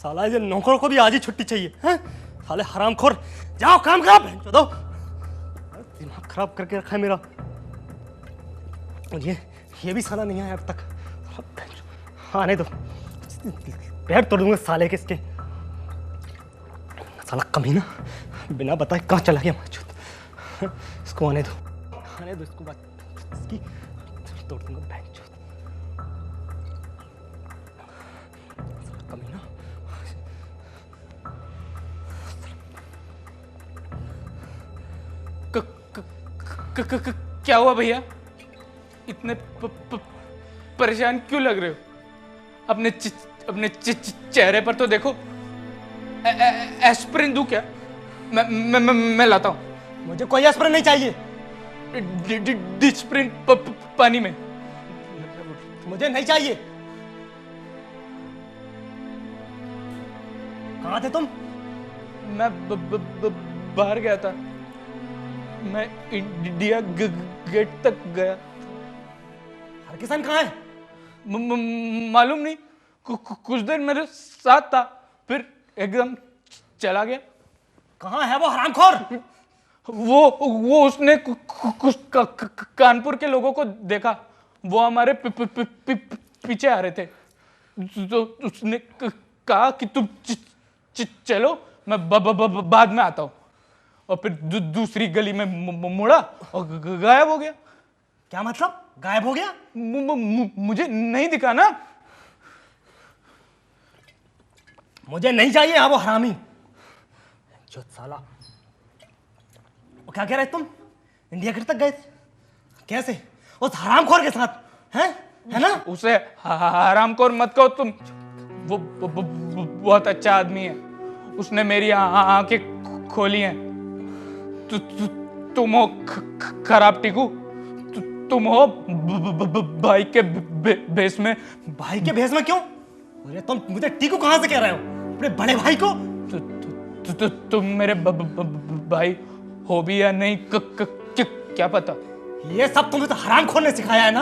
साला ये नौकरों को भी आज ही छुट्टी चाहिए हैं? साले हरामखोर, जाओ काम करो बहनचोदो। दिमाग खराब करके रखा है मेरा। और ये भी साला नहीं आया अब तक। आने दो, पैर तोड़ दूंगा साले के इसके। साला कमीना बिना बताए कहाँ चला गया माचूत। इसको आने दो इसको, बात इसकी तोड़ दूंगा बहनचोद। कमीना क्या हुआ भैया? इतने परेशान क्यों लग रहे हो? अपने चेहरे पर तो देखो। एस्प्रिन दूं क्या? मैं लाता हूं। मुझे कोई एस्प्रिन नहीं चाहिए। डिस्प्रिन पानी में। मुझे नहीं चाहिए। कहाँ थे तुम? मैं बाहर गया था। मैं इंडिया गेट तक गया। हरकिशन कहाँ है? मालूम नहीं। कुछ देर मेरे साथ था, फिर एकदम चला गया। कहाँ है वो हरामखोर? वो उसने कुछ कानपुर के लोगों को देखा। वो हमारे पीछे आ रहे थे, तो उसने कहा कि तुम चलो, मैं बाद में आता हूँ। और फिर दूसरी गली में मुड़ा और गायब हो गया। क्या मतलब गायब हो गया? मुझे नहीं दिखा ना। मुझे नहीं चाहिए हाँ वो हरामी जो साला। वो क्या कह रहे तुम? इंडिया गेट तक गए थे कैसे? उस हरामखोर के साथ हैं? है ना? उसे हरामखोर मत कहो तुम। वो बहुत अच्छा आदमी है। उसने मेरी आंखें खोली हैं। तुम हो खराब टीकू। तुम हो भाई के भेस में। भाई के भेस में क्यों? अरे तुम मुझे टीकू कहां से कह रहे हो? अपने बड़े भाई को? तुम मेरे भाई हो भी या नहीं क्या पता। ये सब तुम्हें तो हरामखोर ने सिखाया है ना?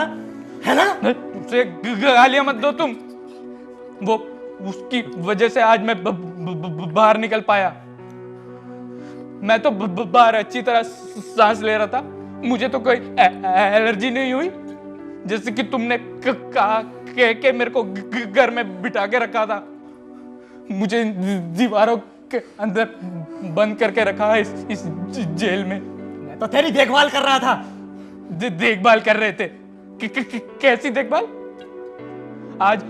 है ना? उसे गालियां मत दो तुम। वो उसकी वजह से आज मैं बाहर निकल पाया। मैं तो बाहर अच्छी तरह सांस ले रहा था। मुझे तो कोई एलर्जी नहीं हुई, जैसे कि तुमने कहा के मेरे को घर में बिठा के रखा था। मुझे दीवारों के अंदर बंद करके रखा है इस जेल में। मैं तो तेरी देखभाल कर रहा था। देखभाल कर रहे थे? कैसी देखभाल? आज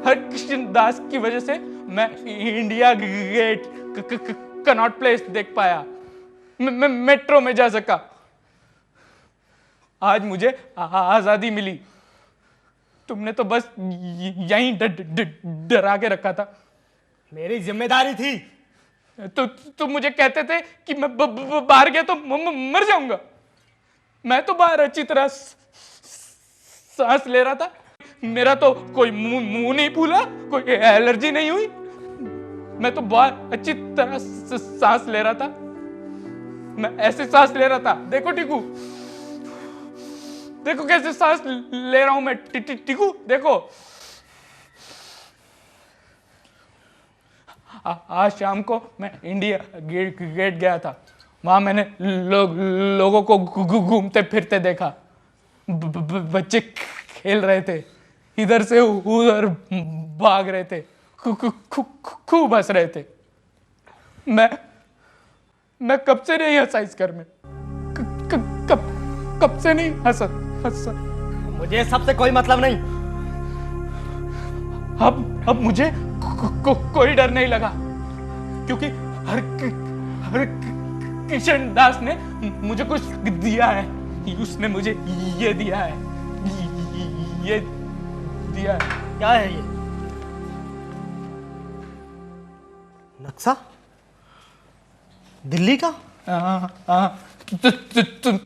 हर कृष्ण दास की वजह से मैं इंडिया गेट कनॉट प्लेस देख पाया। मैं मेट्रो में जा सका। आज मुझे आजादी मिली। तुमने तो बस यहीं डरा के रखा था। मेरी जिम्मेदारी थी। तो तुम मुझे कहते थे कि मैं बाहर गया तो मर जाऊंगा। मैं तो बाहर अच्छी तरह सांस ले रहा था। मेरा तो कोई मुंह नहीं फूला, कोई एलर्जी नहीं हुई। मैं तो बाहर अच्छी तरह सांस ले रहा था। मैं ऐसे सांस ले रहा था। देखो टीकू, देखो कैसे सांस ले रहा हूं मैं। टीकू देखो। आज शाम को मैं इंडिया गेट गया था। वहां मैंने लोगों को घूमते फिरते देखा। बच्चे खेल रहे थे, इधर से उधर भाग रहे थे, खूब हंस रहे थे। मैं कब से नहीं हंसा इस घर में। कब से नहीं हंसा। मुझे सबसे कोई मतलब नहीं। अब मुझे कोई डर नहीं लगा, क्योंकि हर किशन दास ने मुझे कुछ दिया है। उसने मुझे ये दिया है, ये दिया है। क्या है ये? नक्शा? दिल्ली का?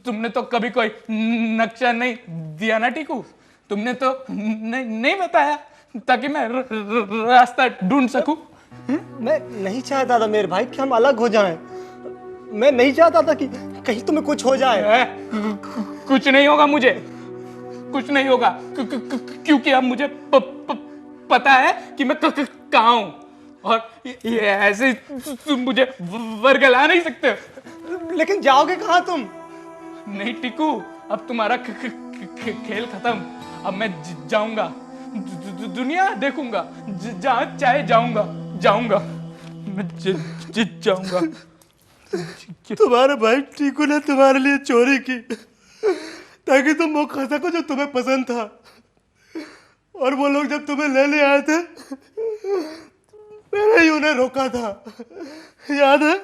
तुमने तो कभी कोई नक्शा नहीं दिया ना टीकू। तुमने तो नहीं बताया ताकि मैं रास्ता ढूंढ सकूं। मैं नहीं चाहता था मेरे भाई कि हम अलग हो जाएं। मैं नहीं चाहता था कि कहीं तुम्हें कुछ हो जाए। कुछ नहीं होगा मुझे, कुछ नहीं होगा, क्योंकि अब मुझे पता है कि मैं कहाँ हूँ, और ये ऐसे तुम मुझे वर्गला नहीं सकते। लेकिन जाओगे कहाँ तुम? नहीं टिकू, अब तुम्हारा खेल खत्म। अब मैं जाऊंगा, दुनिया देखूंगा, जहाँ चाहे जाऊंगा, मैं जाऊंगा। तुम्हारे भाई टीकू ने तुम्हारे लिए चोरी की ताकि तुम वो खा सको जो तुम्हें पसंद था, और वो लोग जब तुम्हें लेने आए थे मैंने ही उन्हें रोका था, याद है?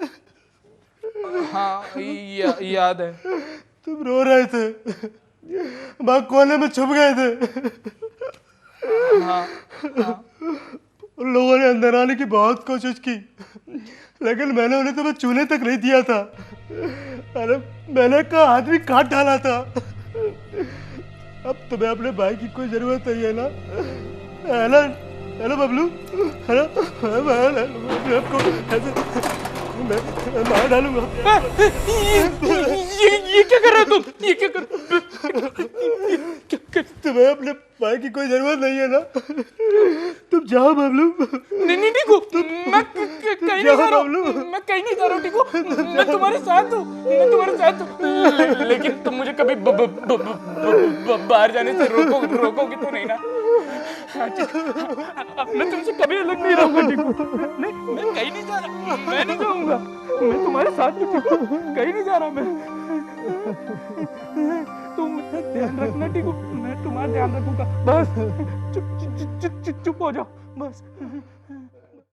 हाँ याद है। तुम रो रहे थे, वहां कोने में छुप गए थे। हाँ उन लोगों ने अंदर आने की बहुत कोशिश की, लेकिन मैंने उन्हें तुम्हें छूने तक नहीं दिया था। अरे मैंने कहा आदमी काट डाला था। अब तुम्हें अपने भाई की कोई जरूरत नहीं है ना? हेलो हेलो बबलू, हेलो, मैं आपको मैं मार डालूंगा। ये क्या कर रहे हो तुम? ये क्या कर तुम्हें अपने भाई की कोई जरूरत नहीं है ना? तुम जाओ बबलू। नहीं टिकू, मैं कहीं नहीं जा रहा हूँ, मैं कहीं नहीं जा रहा हूँ टिकू, मैं तुम्हारे साथ हूँ, लेकिन तुम मुझे कभी बाहर जाने से रोकोगे तो नहीं ना? मैं तुमसे कभी अलग नहीं रहूंगा टिकू, मैं कहीं नहीं जा रहा, मैं नहीं जाऊंगा, मैं तुम्हारे साथ हूँ टिकू, कहीं नहीं जा रहा मैं। तुम ध्यान रखना टिकू, मैं तुम्हारा ध्यान रखूंगा, बस चुप हो जाओ बस।